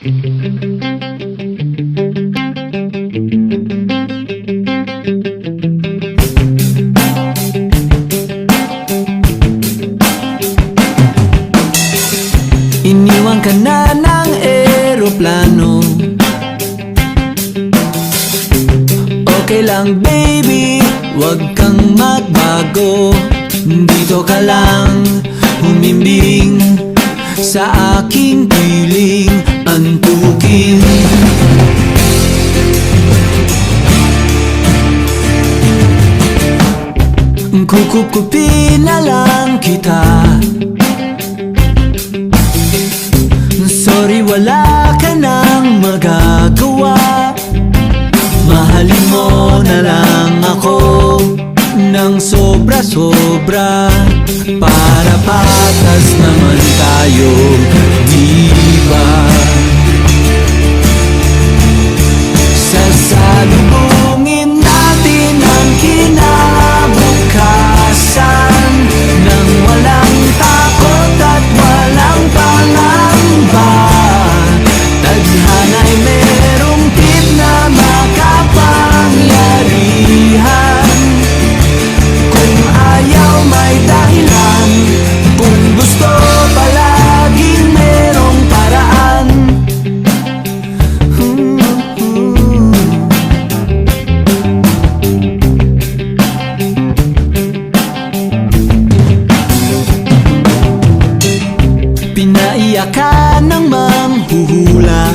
Iniwan ka na ng eroplano. Okay lang baby, wag kang magbago. Dito ka lang humimbing sa aking piling antukin. Kukupin na lang kita. Sorry, wala ka nang magagawa. Mahalin mo na lang ako ng sobra-sobra, para patas naman tayo, di ba? Sasalubungin natin ang kinabukasan nang walang takot at walang pangamba. Tadhana'y merong tip na makapangyarihan. Kung ayaw may dahilan, kung gusto palaging merong paraan. Pinaiyak ka ng manghuhula.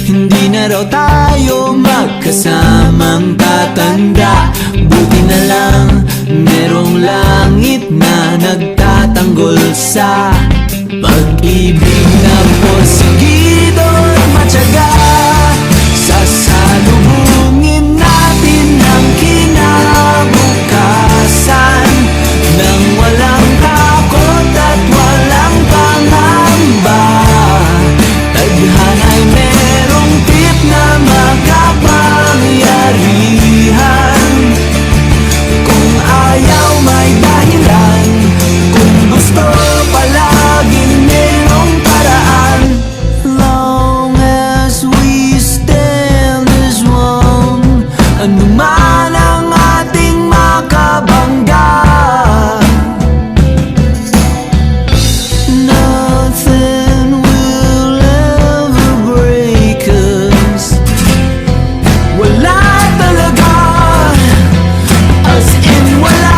Hindi na raw tayo magkasamang tatanda. Buti na lang merong langit na nagtatanggol sa pag-ibig na porsigido at matyaga. Sasalubungin natin ang kinabukasan nang walang takot at walang pangamba. Tadhana'y merong tip na makapangyarihan. Kung ayaw may dahilan, kung gusto palaging merong paraan. Long as we stand as one, anuman ang ating makabangga, nothing will ever break us. Wala talaga, as in wala.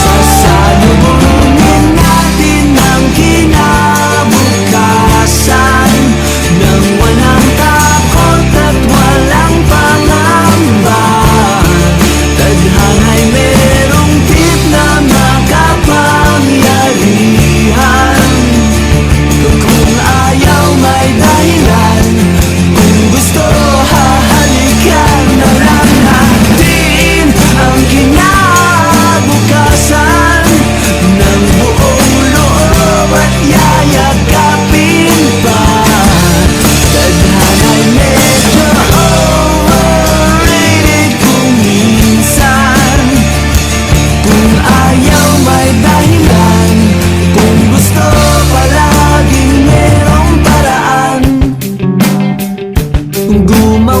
Sasalubungin natin ang kinabukasan nang walang takot at walang pangamba. Tadhana'y merong tip na makapangyarihan. Kung ayaw may dahilan, kung gusto hahalikan na lang natin ang kinabukasan ng buong loob at yayakapin pa. Tadhana'y medyo overrated kung minsan. Kung ayaw may dahilan, kung gusto palaging merong paraan. Gumawa